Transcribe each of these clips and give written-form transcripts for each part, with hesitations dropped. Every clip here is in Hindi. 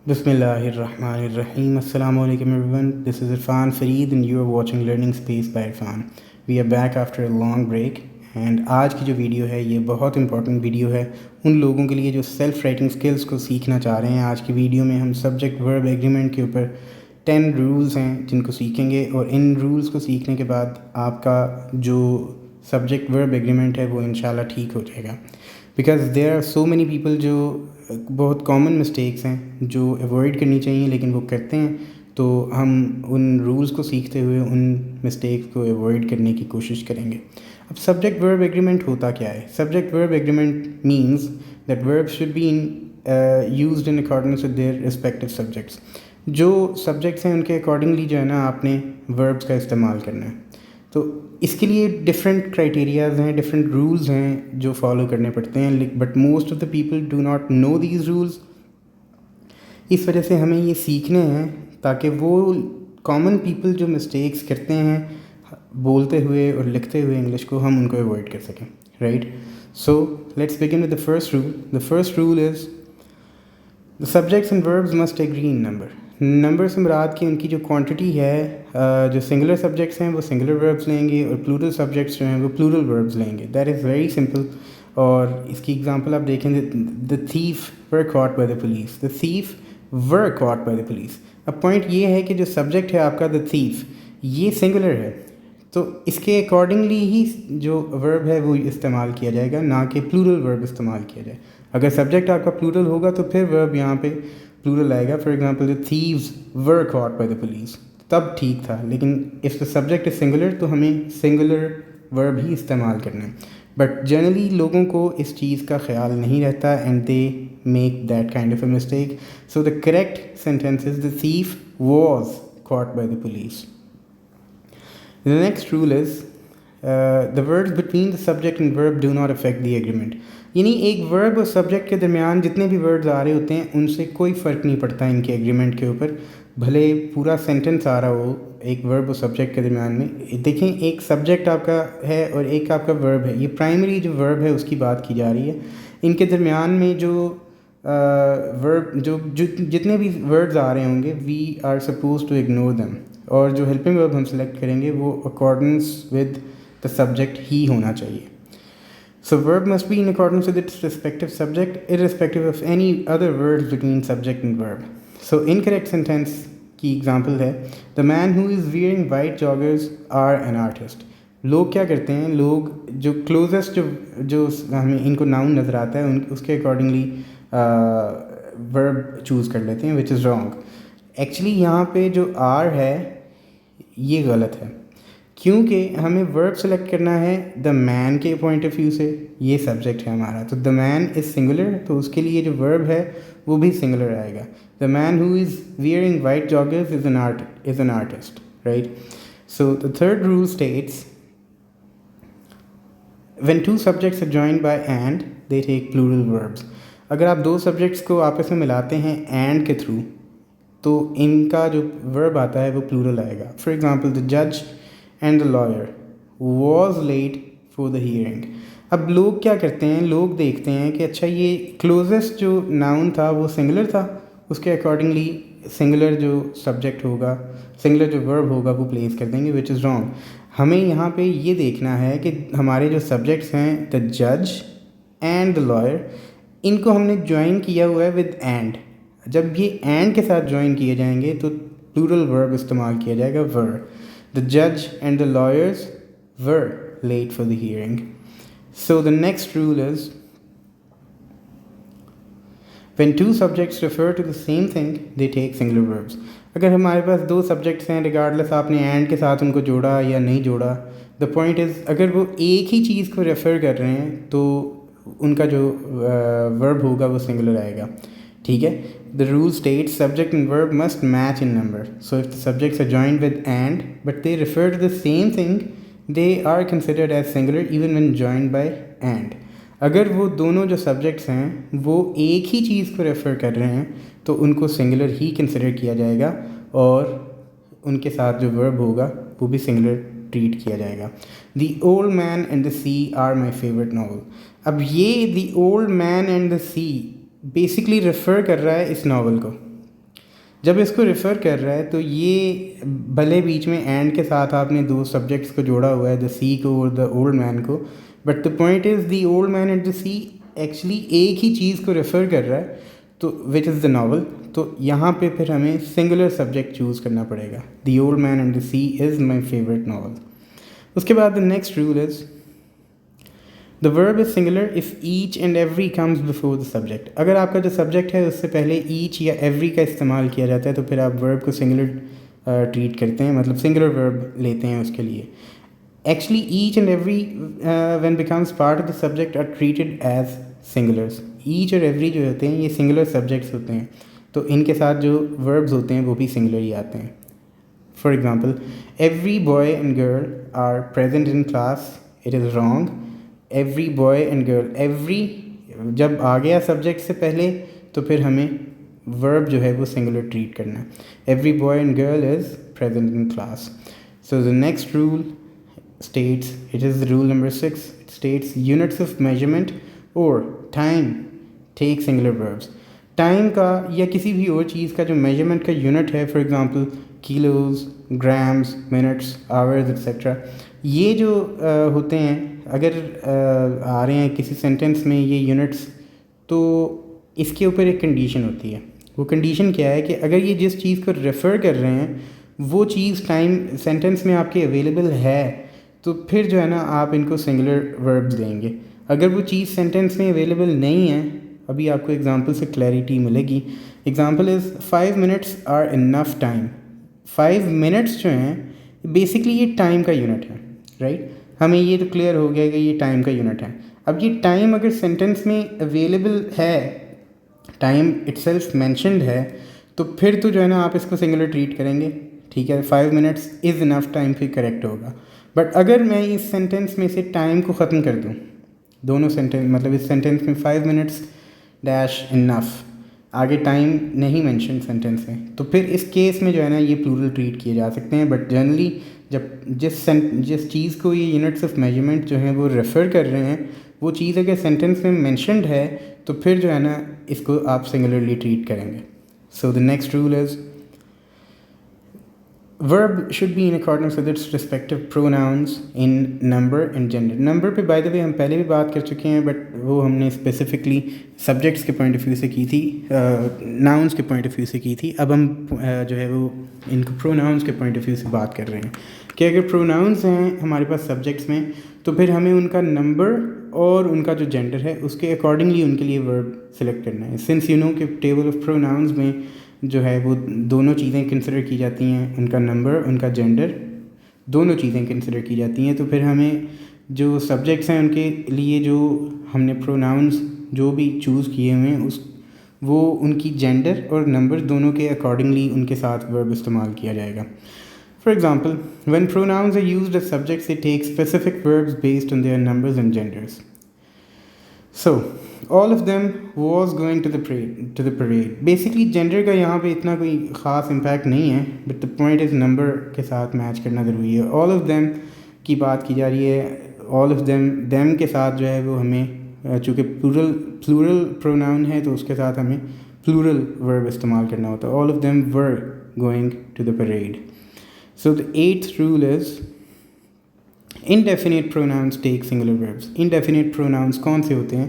Bismillahirrahmanirrahim. Assalamu alaikum everyone. This is Irfan Fareed and you are watching Learning Space by Irfan. We are back after a long break and आज की जो वीडियो है ये बहुत इंपॉर्टेंट वीडियो है उन लोगों के लिए जो सेल्फ राइटिंग स्किल्स को सीखना चाह रहे हैं। आज की वीडियो में हम सब्जेक्ट वर्ब एग्रीमेंट के ऊपर 10 रूल्स हैं जिनको सीखेंगे और इन रूल्स को सीखने के बाद आपका जो सब्जेक्ट वर्ब एग्रीमेंट है वो इंशाल्लाह ठीक हो जाएगा। Because there are so many people जो बहुत कॉमन मिस्टेक्स हैं जो अवॉइड करनी चाहिए लेकिन वो करते हैं, तो हम उन रूल्स को सीखते हुए उन मिस्टेक्स को अवॉइड करने की कोशिश करेंगे। अब सब्जेक्ट वर्ब एग्रीमेंट होता क्या है? Subject verb agreement means that verb should be used in accordance with their respective subjects. जो सब्जेक्ट्स हैं उनके अकॉर्डिंगली जो है ना आपने वर्ब्स का इस्तेमाल करना है। तो इसके लिए डिफरेंट क्राइटेरियाज़ हैं, डिफरेंट रूल्स हैं जो फॉलो करने पड़ते हैं, but most of the people do not know these rules. इस वजह से हमें ये सीखने हैं ताकि वो कॉमन पीपल जो मिस्टेक्स करते हैं बोलते हुए और लिखते हुए इंग्लिश को, हम उनको अवॉइड कर सकें, right? So let's begin with the first rule. The first rule is the subjects and verbs must agree in number. Number से मुराद की उनकी जो क्वांटिटी है, जो सिंगुलर सब्जेक्ट्स हैं वो सिंगुलर वर्ब्स लेंगे और प्लूरल सब्जेक्ट्स जो हैं वो प्लूरल वर्ब्स लेंगे। That is very simple. और इसकी एग्जांपल आप देखें, the thief were caught by the police. The thief were caught by the police. अब पॉइंट ये है कि जो सब्जेक्ट है आपका द थीफ, ये सिंगुलर है, तो इसके अकॉर्डिंगली ही जो वर्ब है वो इस्तेमाल किया जाएगा, ना कि प्लूरल वर्ब इस्तेमाल किया जाए। अगर सब्जेक्ट आपका प्लूरल होगा तो फिर वर्ब यहाँ पे प्लूरल आएगा। For example the thieves were caught by the police, तब ठीक था। लेकिन if the subject is singular तो हमें सिंगुलर वर्ब ही इस्तेमाल करना है। बट जनरली लोगों को इस चीज़ का ख्याल नहीं रहता and they make that kind of a mistake. So the correct sentence is the thief was caught by the police. The next rule is the words between the subject and verb do not affect the agreement. यानी एक वर्ब और सब्जेक्ट के दरमियान जितने भी वर्ड्स आ रहे होते हैं उनसे कोई फ़र्क नहीं पड़ता इनके एग्रीमेंट के ऊपर, भले पूरा सेंटेंस आ रहा हो एक वर्ब और सब्जेक्ट के दरमियान में। देखें, एक सब्जेक्ट आपका है और एक आपका वर्ब है, ये प्राइमरी जो वर्ब है उसकी बात की जा रही है। इनके दरमियान में जो वर्ब जो जितने भी वर्ड्स आ रहे होंगे, we are suppose to ignore them, और जो हेल्पिंग वर्ब हम सेलेक्ट करेंगे वो अकॉर्डेंस विद द सब्जेक्ट ही होना चाहिए। So verb must be in accordance with its respective subject irrespective of any other words between subject and verb. So incorrect sentence की एग्जांपल है, the man who is wearing white joggers are an artist. लोग क्या करते हैं, लोग जो क्लोजेस्ट जो हमें इनको नाउन नज़र आता है उसके अकॉर्डिंगली वर्ब चूज़ कर लेते हैं, विच इज़ रॉन्ग। एक्चुअली यहाँ पे जो आर है ये गलत है, क्योंकि हमें वर्ब सेलेक्ट करना है द मैन के पॉइंट ऑफ व्यू से। ये सब्जेक्ट है हमारा, तो द मैन इज़ सिंगुलर, तो उसके लिए जो वर्ब है वो भी सिंगुलर आएगा। The man who is wearing white joggers is an artist, right? So the third rule states when two subjects are joined by and they take plural verbs. अगर आप दो सब्जेक्ट्स को आपस में मिलाते हैं एंड के थ्रू, तो इनका जो वर्ब आता है वो प्लूरल आएगा। फॉर एग्जांपल द जज and the lawyer was late for the hearing. अब लोग क्या करते हैं, लोग देखते हैं कि अच्छा ये क्लोजेस्ट जो नाउन था वो सिंगुलर था, उसके अकॉर्डिंगली सिंगुलर जो सब्जेक्ट होगा, सिंगुलर जो वर्ब होगा वो प्लेस कर देंगे, विच इज़ रॉन्ग। हमें यहाँ पे ये देखना है कि हमारे जो सब्जेक्ट्स हैं द जज एंड द लॉयर, इनको हमने ज्वाइन किया हुआ है विद एंड। जब ये एंड के साथ ज्वाइन किए जाएंगे तो प्लूरल वर्ब इस्तेमाल किया जाएगा, वर। द जज and the lawyers were late for the hearing. So the next rule is when two subjects refer to the same thing they take singular verbs. अगर हमारे पास दो सब्जेक्ट्स हैं, रिगार्डलेस आपने एंड के साथ उनको जोड़ा या नहीं जोड़ा, द पॉइंट इज़ अगर वो एक ही चीज़ को रेफ़र कर रहे हैं तो उनका जो वर्ब होगा वो सिंगुलर आएगा, ठीक है? The rule states subject and verb must match in number. So if the subjects are joined with and but they refer to the same thing, they are considered as singular even when joined by and. अगर वो दोनों जो सब्जेक्ट्स हैं वो एक ही चीज़ को रेफ़र कर रहे हैं तो उनको सिंगुलर ही कंसिडर किया जाएगा और उनके साथ जो वर्ब होगा वो भी सिंगुलर ट्रीट किया जाएगा। The old man and the sea are my favourite novel. अब ये the old man and the sea basically refer कर रहा है इस नावल को, जब इसको रेफ़र कर रहा है तो ये भले बीच में एंड के साथ आपने दो सब्जेक्ट्स को जोड़ा हुआ है, द सी को और द ओल्ड मैन को, but the point is the old man and the sea actually एक ही चीज़ को रेफ़र कर रहा है, तो विच इज़ द नावल। तो यहाँ पे फिर हमें सिंगुलर सब्जेक्ट चूज़ करना पड़ेगा। The old man and the sea is my favourite novel. उसके बाद the next rule is the verb is singular if each and every comes before the subject. अगर आपका जो सब्जेक्ट है उससे पहले ईच या एवरी का इस्तेमाल किया जाता है तो फिर आप वर्ब को सिंगुलर ट्रीट करते हैं, मतलब सिंगुलर वर्ब लेते हैं उसके लिए। Actually each and every when becomes part of the subject are treated as singulars. Each और एवरी जो होते हैं ये सिंगुलर सब्जेक्ट्स होते हैं, तो इनके साथ जो वर्ब्स होते हैं वो भी सिंगुलर ही आते हैं। For example, every boy and girl are present in class, it is wrong. Every boy and girl, every जब आ गया सब्जेक्ट से पहले तो फिर हमें वर्ब जो है वो सिंगुलर ट्रीट करना है। Every boy and girl is present in class. So the next rule states, it is the rule number 6, it states units of measurement or time take singular verbs। Time का या किसी भी और चीज़ का जो मेजरमेंट का यूनिट है, for example kilos, grams, minutes, hours etcetera, ये जो होते हैं अगर आ रहे हैं किसी सेंटेंस में ये यूनिट्स, तो इसके ऊपर एक कंडीशन होती है। वो कंडीशन क्या है कि अगर ये जिस चीज़ को रेफ़र कर रहे हैं वो चीज़ टाइम सेंटेंस में आपके अवेलेबल है तो फिर जो है ना आप इनको सिंगुलर वर्ब्स देंगे। अगर वो चीज़ सेंटेंस में अवेलेबल नहीं है, अभी आपको एग्जांपल से क्लैरिटी मिलेगी। Example is 5 minutes are enough time. 5 minutes जो हैं बेसिकली ये टाइम का यूनिट है, राइट। हमें ये तो क्लियर हो गया कि ये टाइम का यूनिट है। अब ये टाइम अगर सेंटेंस में अवेलेबल है, टाइम इटसेल्फ मेंशन्ड है, तो फिर तो जो है ना आप इसको सिंगुलर ट्रीट करेंगे, ठीक है। 5 मिनट्स इज़ इनफ टाइम फिर करेक्ट होगा। बट अगर मैं इस सेंटेंस में से टाइम को ख़त्म कर दूँ, दोनों सेंटेंस मतलब इस सेंटेंस में 5 मिनट्स डैश इनफ, आगे टाइम नहीं मेंशन सेंटेंस में, तो फिर इस केस में जो है ना ये प्लूरल ट्रीट किए जा सकते हैं। बट जनरली जब जिस चीज़ को ये यूनिट्स ऑफ मेजरमेंट जो हैं वो रेफ़र कर रहे हैं, वो चीज़ अगर सेंटेंस में मेंशन्ड है तो फिर जो है ना इसको आप सिंगुलरली ट्रीट करेंगे। सो the next rule is verb should be in accordance with its respective pronouns in number and gender। Number पे बाय द वे हम पहले भी बात कर चुके हैं, बट वो हमने स्पेसिफिकली सब्जेक्ट्स के पॉइंट ऑफ व्यू से की थी, नाउन्स के पॉइंट ऑफ व्यू से की थी। अब हम जो है वो इनको प्रोनाउंस के पॉइंट ऑफ व्यू से बात कर रहे हैं कि अगर प्रोनाउंस हैं हमारे पास सब्जेक्ट्स में तो फिर हमें उनका नंबर और उनका जो जेंडर है उसके अकॉर्डिंगली उनके लिए वर्ब सेलेक्ट करना है। सिंस यू नो कि टेबल ऑफ प्रोनाउंस में जो है वो दोनों चीज़ें कंसिडर की जाती हैं, उनका नंबर, उनका जेंडर, दोनों चीज़ें कंसिडर की जाती हैं। तो फिर हमें जो सब्जेक्ट्स हैं उनके लिए जो हमने प्रोनाउंस जो भी चूज़ किए हुए हैं वो उनकी जेंडर और नंबर दोनों के अकॉर्डिंगली उनके साथ वर्ब इस्तेमाल किया जाएगा। For example, when pronouns are used as subjects they take specific verbs based on their numbers and genders. So all of them was going to the parade। Basically gender का यहाँ पे इतना कोई ख़ास इम्पैक्ट नहीं है, but the point is number के साथ मैच करना ज़रूरी है। ऑल ऑफ देम की बात की जा रही है, ऑल ऑफ देम के साथ जो है वो हमें चूँकि प्लूरल प्रोनाउन है तो उसके साथ हमें प्लूरल वर्ब इस्तेमाल करना होता है। All of them were going to the parade. So the 8th rule is indefinite pronouns take singular verbs। indefinite pronouns कौन से होते हैं?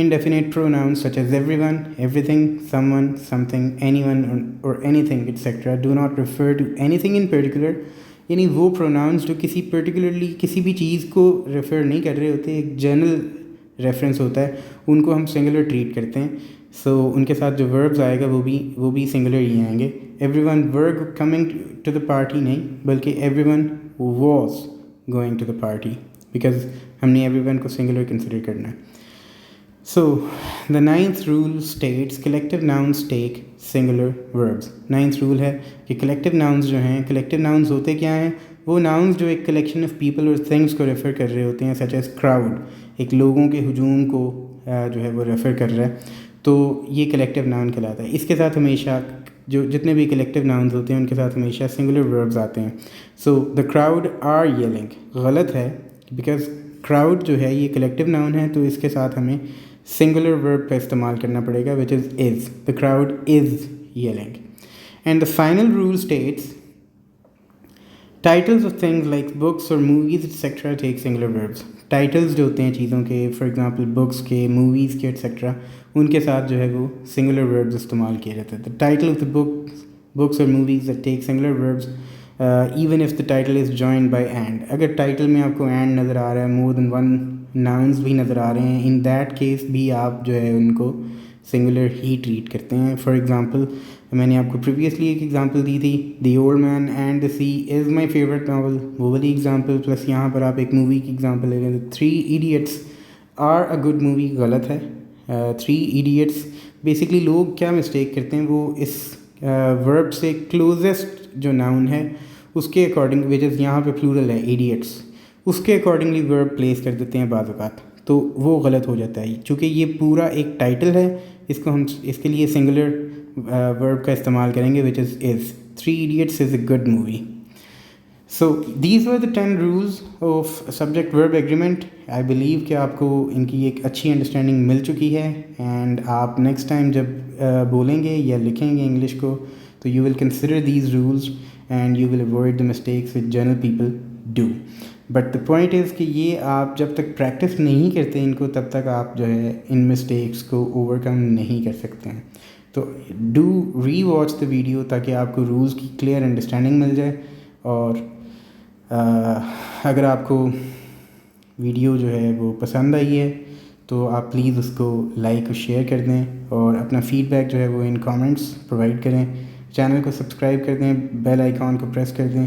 indefinite pronouns such as everyone, everything, someone, something, anyone or anything etc. do not refer to anything in particular। यानी वो pronouns जो किसी particularly किसी भी चीज़ को refer नहीं कर रहे होते, एक general reference होता है, उनको हम singular treat करते हैं। so उनके साथ जो verbs आएगा वो भी singular ही आएंगे। everyone were coming to the party नहीं, बल्कि everyone was going to the party, because हमने everyone को singular consider करना है। So the 9th rule states collective nouns take singular verbs। 9th rule है कि collective nouns जो हैं, collective nouns होते क्या हैं? वो nouns जो एक collection of people और things को refer कर रहे होते हैं, such as crowd, एक लोगों के हुजूम को जो है वो refer कर रहा है, तो ये collective noun कहलाता है। इसके साथ हमेशा जो जितने भी कलेक्टिव नाउन्स होते हैं उनके साथ हमेशा सिंगुलर वर्ब्स आते हैं। So the crowd are yelling गलत है, बिकॉज क्राउड जो है ये कलेक्टिव नाउन है, तो इसके साथ हमें सिंगुलर वर्ब का इस्तेमाल करना पड़ेगा, which is. The crowd is yelling. And the final rule states titles of things like books or movies etc take singular verbs. Titles जो होते हैं चीज़ों के, फॉर एग्जांपल बुक्स के, मूवीज़ के एक्सेट्रा, उनके साथ जो है वो सिंगुलर वर्ब्स इस्तेमाल किए जाते हैं. The title of the books और movies that take singular verbs even if the title is joined by and. अगर टाइटल में आपको एंड नज़र आ रहा है, मोर देन वन नाउन्स भी नज़र आ रहे हैं, इन दैट केस भी आप जो है उनको सिंगुलर ही ट्रीट करते हैं. फॉर एग्ज़ाम्पल मैंने आपको प्रीवियसली एक एग्ज़ाम्पल दी थी, the old man and the sea is my favourite novel, वो वाली एग्ज़ाम्पल. प्लस यहाँ पर आप एक मूवी की एग्ज़ाम्पल ले लें, Three Idiots are a good movie. गलत है. थ्री इडियट्स बेसिकली लोग क्या मिस्टेक करते हैं, वो इस वर्ब से क्लोजेस्ट जो नाउन है उसके अकॉर्डिंग, विच इज़ यहाँ पे प्लूरल है इडियट्स, उसके अकॉर्डिंगली वर्ब प्लेस कर देते हैं बाज़ औक़ात, तो वो गलत हो जाता है. चूँकि ये पूरा एक टाइटल है, इसको हम इसके लिए सिंगुलर वर्ब का इस्तेमाल करेंगे, which is three idiots is a good movie. So these were the 10 rules of subject verb agreement. I believe कि आपको इनकी एक अच्छी अंडरस्टैंडिंग मिल चुकी है, एंड आप नेक्स्ट टाइम जब बोलेंगे या लिखेंगे इंग्लिश को, तो you will consider these rules and you will avoid the mistakes which general people do. But the point is कि ये आप जब तक प्रैक्टिस नहीं करते इनको, तब तक आप जो है इन मिस्टेक्स को ओवरकम नहीं कर सकते हैं. तो डू री वॉच द वीडियो ताकि आपको रूल्स की क्लियर अंडरस्टैंडिंग मिल जाए. और अगर आपको वीडियो जो है वो पसंद आई है तो आप प्लीज़ उसको लाइक और शेयर कर दें, और अपना फ़ीडबैक जो है वो इन कमेंट्स प्रोवाइड करें. चैनल को सब्सक्राइब कर दें, बेल आइकॉन को प्रेस कर दें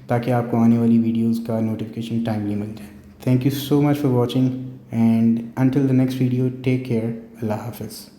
ताकि आपको आने वाली वीडियोस का नोटिफिकेशन टाइमली मिल जाए. Thank you so much for watching, and until the next video, take care. अल्लाह हाफ़िज़.